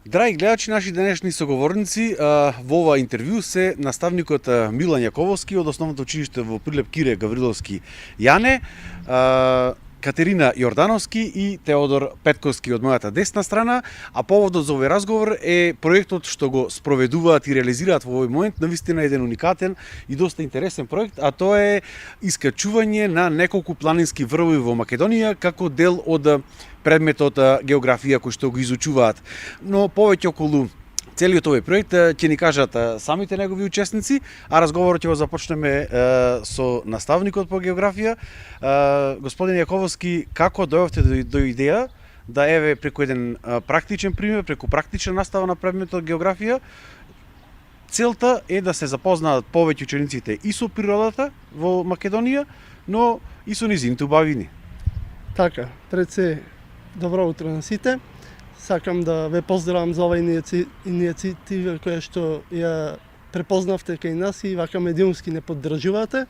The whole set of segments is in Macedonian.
Драги гледачи, наши денешни соговорници во ова интервју се наставникот Милан Јакововски од Основното училиште во Прилеп Кире Гавриловски Јане, Катерина Јордановски и Теодор Петковски од мојата десна страна, а поводот за овој разговор е проектот што го спроведуваат и реализираат во овој момент, навистина еден уникатен и доста интересен проект, а тоа е искачување на неколку планински врвови во Македонија како дел од предметот географија кој што го изучуваат. Но повеќе околу целиот овој проект ќе ни кажат самите негови учесници, а разговорот ќе го започнеме со наставникот по географија. Господин Јакововски, како дојдовте до идеја да еве преку еден практичен пример, преку практична настава на предметот географија, целта е да се запознаат повеќе учениците и со природата во Македонија, но и со низините убавини. Така, пред се добро утро на сите. Сакам да ве поздравам за оваа иницијатива која што ја препознавте кај нас и вака медиумски не поддржувате.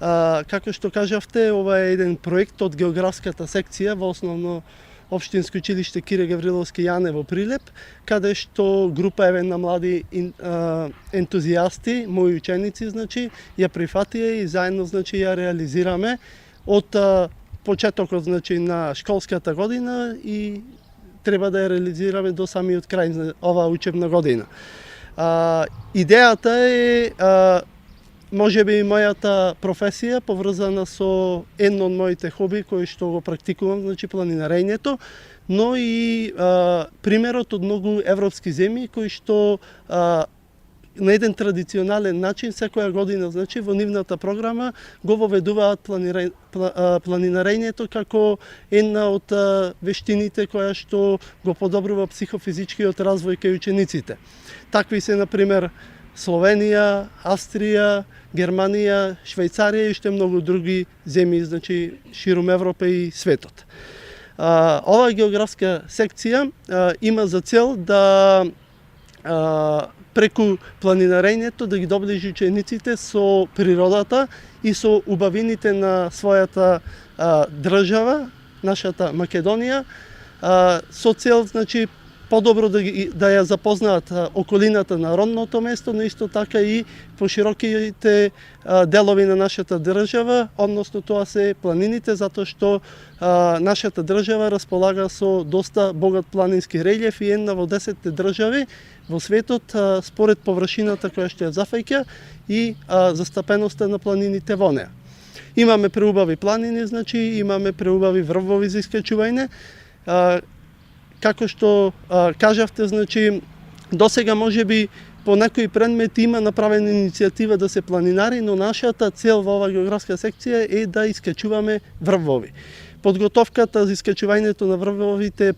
Како што кажавте, ова е еден проект од географската секција во Основно општинско училиште Кире Гавриловски Јане во Прилеп, каде што група на млади ентузијасти, мои ученици, ја прифатија и заедно ја реализираме од почетокот на школската година и треба да ја реализираме до самиот крај на оваа учебна година. Идејата е можеби мојата професија поврзана со едно од моите хоби кои што го практикувам, планинарењето, но и примерот од многу европски земји кои што на еден традиционален начин секоја година во нивната програма го воведуваат планинарењето како една од вештините која што го подобрува психофизичкиот развој кај учениците. Такви се на пример Словенија, Австрија, Германија, Швајцарија и уште многу други земји, ширум Европа и светот. Оваа географска секција има за цел да преку планинарењето да ги доближи учениците со природата и со убавините на својата држава, нашата Македонија, со цел подобро да ја запознаат околината на родното место, но исто така и пошироките делови на нашата држава, односно тоа се планините, затоа што нашата држава располага со доста богат планински релјеф и една во 10 држави во светот според површината која што ја зафаќа и застапеноста на планините во неа. Имаме преубави планини, имаме преубави врвови за искачување. Како што кажавте, досега можеби по некои предмети има направена иницијатива да се планинари, но нашата цел во оваа географска секција е да искачуваме врвови. Подготовката за искачувањето на врвовите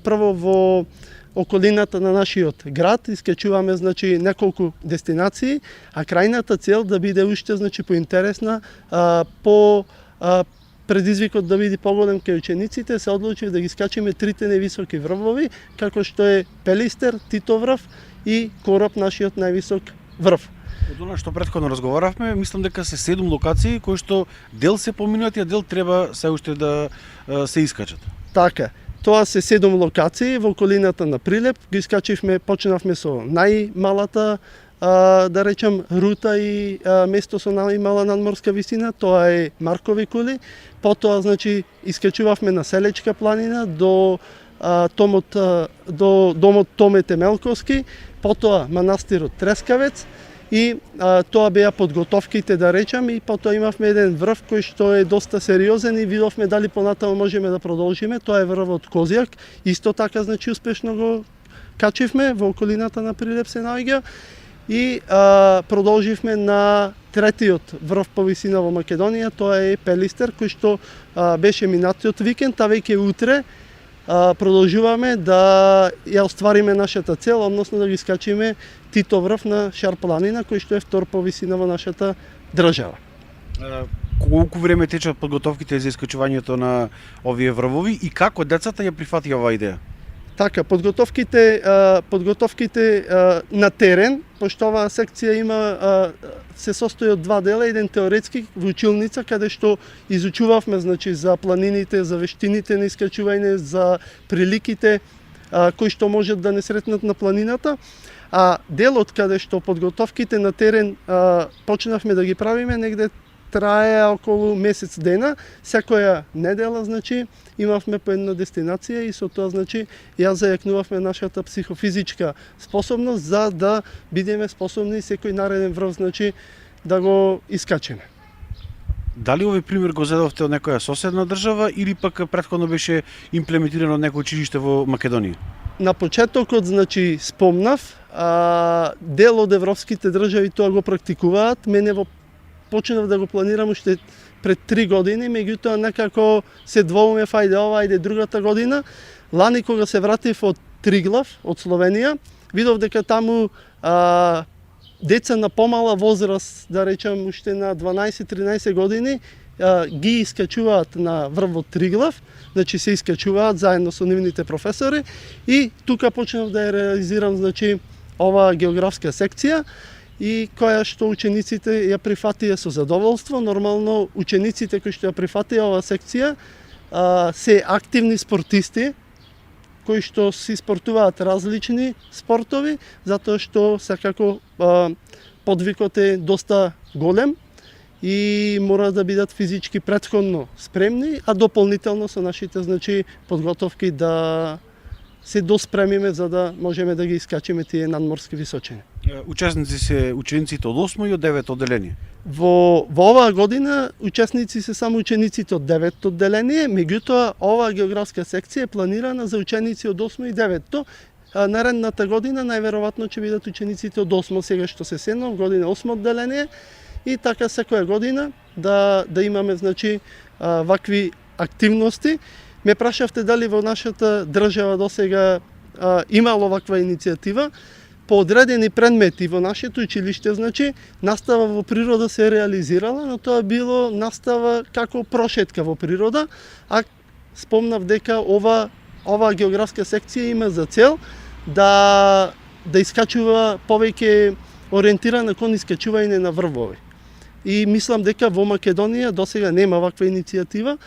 прво во околината на нашиот град, искачуваме неколку дестинации, а крајната цел да биде уште поинтересна, по предизвикот да биде поголем кај учениците, се одлучив да ги скачиме трите највисоки врвови, како што е Пелистер, Титоврв и Кораб, нашиот највисок врв. Од она што претходно разговаравме, мислам дека се 7 локации кои што дел се поминати, а дел треба се уште да се искачат. Така. Тоа се 7 локации во околината на Прилеп. Ги искачивме, почнавме со најмалата да речем рута и место со најмала надморска висина, тоа е Маркови кули. Потоа искачувавме на Селечка планина до домот Томе Темелковски, потоа манастирот Трескавец и тоа беа подготовките да речам, и потоа имавме еден врв кој што е доста сериозен и видовме дали понатаму можеме да продолжиме, тоа е врвот Козјак. Исто така успешно го качивме, во околината на Прилеп се наоѓа. И продолживме на третиот врв по висина во Македонија, тоа е Пелистер, кој што беше минатиот викенд, а веќе утре продолжуваме да ја оствариме нашата цел, односно да ги скачиме Титоврв на Шар планина, кој што е втор по висина во нашата држава. Колку време течат подготовките за искачувањето на овие врвови и како децата ја прифатија оваа идеја? Така, подготовките на терен, пошто оваа секција се состои од два дела, еден теоретски во училница каде што изучувавме за планините, за вештините на искачување, за приликите кои што можат да не сретнат на планината. А делот каде што подготовките на терен почнавме да ги правиме, негде трае околу месец дена, секоја недела, значи, имавме по една дестинација и со тоа, значи, ја зајакнувавме нашата психофизичка способност за да бидеме способни секој нареден врв, значи, да го искачиме. Дали овој пример го зедовте од некоја соседна држава или пак претходно беше имплементирано од некој училиште во Македонија? На почетокот, значи, спомнав, дел од европските држави тоа го практикуваат. Мене почнав да го планирам уште пред 3 години, меѓутоа некако се двоумев, ајде ова, ајде другата година. Лани кога се вратив од Триглав, од Словенија, видов дека таму деца на помала возраст, да речем уште на 12-13 години, ги искачуваат на врвот Триглав, значи се искачуваат заедно со нивните професори и тука почнав да ја реализирам, значи, ова географска секција и која што учениците ја прифатија со задоволство. Нормално учениците кои што ја прифатија ова секција се активни спортисти кои што си спортуваат различни спортови, затоа што секако подвикот е доста голем и мора да бидат физички претходно спремни, а дополнително со нашите, значи, подготовки да се доспремиме за да можеме да ги искачиме тие надморски височини. Учесници се учениците од 8 и од 9 одделение. Во оваа година учесници се само учениците од 9 одделение, меѓутоа оваа географска секција е планирана за ученици од 8 и 9. Наредната година најверојатно ќе бидат учениците од 8, сега што се седнав, година 8 одделение и така секоја година да имаме, значи, вакви активности. Ме прашавте дали во нашата држава досега имало ваква иницијатива. По одредени предмети во нашето училиште, значи, настава во природа се реализирала, но тоа било настава како прошетка во природа, а спомнав дека ова географска секција има за цел да искачува повеќе ориентирана кон искачување на врвови. И мислам дека во Македонија досега нема ваква иницијатива.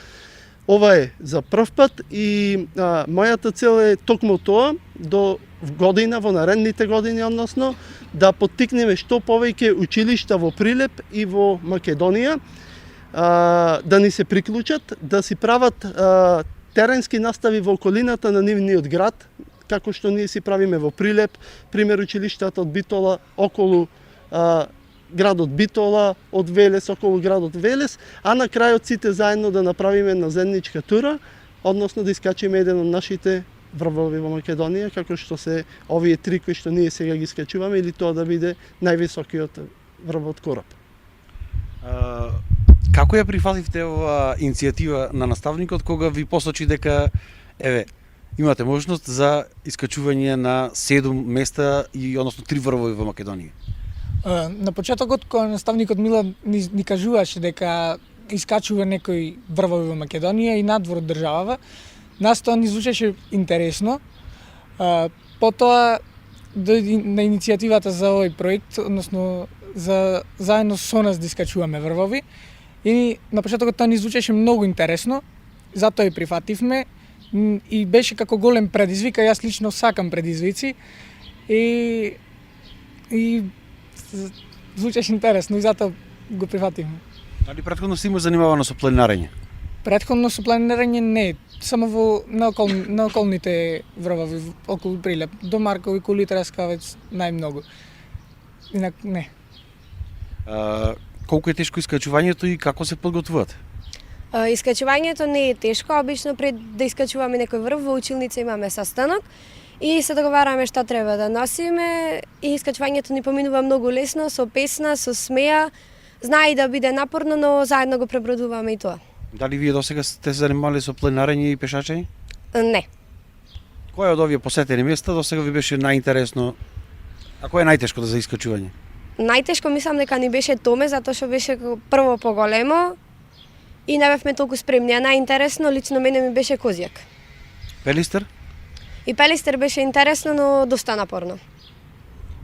Ова е за прв пат и мојата цел е токму тоа, до година, во наредните години, односно, да поттикнеме што повеќе училишта во Прилеп и во Македонија, да ни се приклучат, да си прават теренски настави во околината на нивниот град, како што ние си правиме во Прилеп, пример училиштата од Битола околу градот Битола, од Велес, околу градот Велес, а на крајот сите заедно да направиме наземничка тура, односно да искачиме еден од нашите врвови во Македонија, како што се овие 3 кои што ние сега ги искачуваме, или тоа да биде највисокиот врвот Кораб. Како ја прифативте оваа иницијатива на наставникот кога ви посочи дека имате можност за искачување на 7 места и односно 3 врвови во Македонија? На почетокот кога наставникот Милан ни кажуваше дека искачува некои врвови во Македонија и надвор од државава, нас тоа ни звучеше интересно. Потоа дојде на иницијативата за овој проект, односно за заедно со нас да искачуваме врвови. И на почетокот тоа ни звучеше многу интересно, затоа и прифативме и беше како голем предизвик, а јас лично сакам предизвици и звучеше интересно и затоа го прифативме. Дали претходно си има занимавано со планинарење? Претходно со планинарење не, само на околните врвови, околу Прилеп, до Маркови, Кулит, Раскавец, најмногу. Инак не. Колку е тешко искачувањето и како се подготвувате? Искачувањето не е тешко, обично пред да искачуваме некој врв во училница имаме состанок и се договараме што треба да носиме и искачувањето ни поминува многу лесно, со песна, со смеа. Знае да биде напорно, но заедно го пребродуваме и тоа. Дали вие досега сте се занимавали со планинарење и пешачење? Не. Кој од овие посетени места досега ви беше најинтересно? А кој е најтешко за искачување? Најтешко мислам дека ни беше Томе, затоа што беше прво поголемо и не бевме толку спремни. А најинтересно лично мене ми беше Козјак. Пелистер? И Пелистер беше интересно, но доста напорно.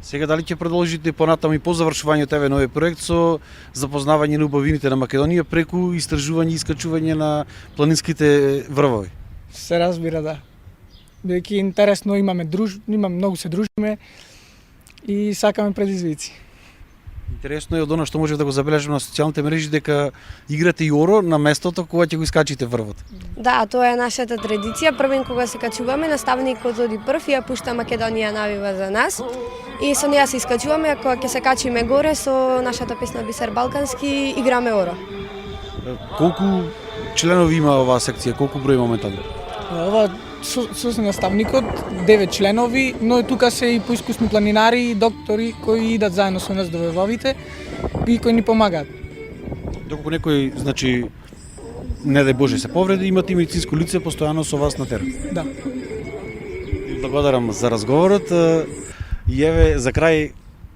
Сега дали ќе продолжите понатаму и по завршувањето на овој проект со запознавање на убавините на Македонија преку истражување и искачување на планинските врвови? Се разбира, да. бидејќи е интересно, имаме многу се дружиме и сакаме предизвици. Интересно е од она што можев да го забележам на социјалните мрежи дека играте и оро на местото кога ќе го искачите врвот. Да, тоа е нашата традиција. Првен кога се качуваме, наставникот оди прв и ја пушта Македонија навива за нас. И со неја се искачуваме, а кога ќе се качиме горе со нашата песна Бисер Балкански, играме оро. Колку членови има оваа секција? Колку број моментално? Ова со наставникот 9 членови, но тука се и поискусни планинари и доктори кои идат заедно со нас до врвовите и кои ни помагаат. Доколку некој, значи, не дај Боже се повреди, имате и медицинско лице постојано со вас на терен. Да. Ви благодарам за разговорот. И еве за крај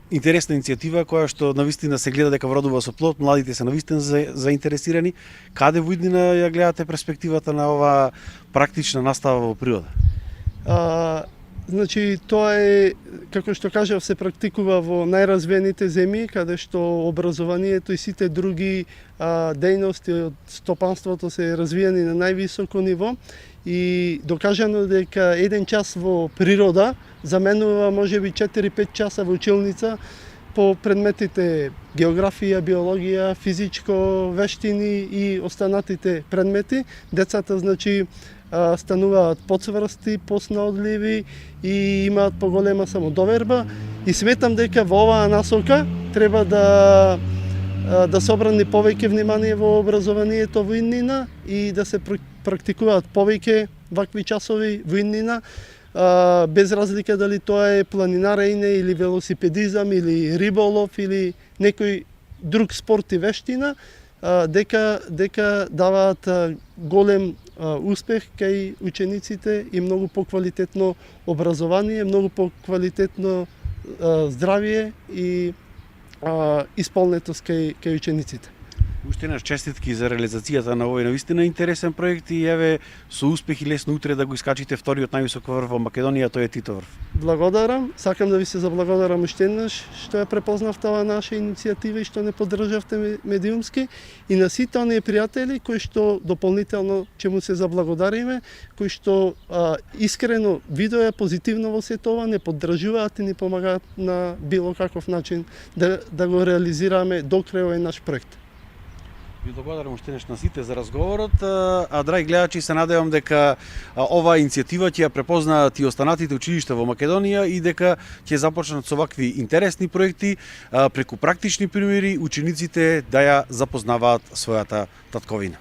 интересна иницијатива која што навистина се гледа дека вродува со плод, младите се навистина заинтересирани. Каде во иднина ја гледате перспективата на оваа практична настава во природа? Значи, тоа е, како што кажав, се практикува во најразвиените земји, каде што образованието и сите други дејности од стопанството се развиени на највисоко ниво и докажано дека еден час во природа заменува можеби 4-5 часа во училница по предметите географија, биологија, физичко, вештини и останатите предмети. Децата, значи, стануваат подсврсти, поснаодливи и имаат поголема самодоверба и сметам дека во оваа насока треба да се обрани повеќе внимание во образованието во иднина и да се практикуваат повеќе вакви часови во иднина, без разлика дали тоа е планинарење или велосипедизам или риболов или некој друг спорт и вештина, дека даваат голем успех кај учениците и многу поквалитетно образование, многу поквалитетно здравје и исполнетост кај учениците. Уште еднаш честитки за реализацијата на овој навистина интересен проект и еве со успех и лесно утре да го искачите вториот највисок врв во Македонија, тој е Тито врв. Благодарам, сакам да ви се заблагодарам уште еднаш што ја препознавте оваа наша иницијатива и што не поддржавте медиумски и на сите оние пријатели кои што дополнително ќе му се заблагодариме, кои што искрено видоа позитивно во сето ова, не поддржуваат и ни помагаат на било каков начин да го реализираме до крај овој наш проект. Ви благодарам уште еднаш на сите за разговорот, а драги гледачи, се надевам дека оваа иницијатива ќе ја препознаат и останатите училишта во Македонија и дека ќе започнат со вакви интересни проекти, преку практични примери учениците да ја запознаваат својата татковина.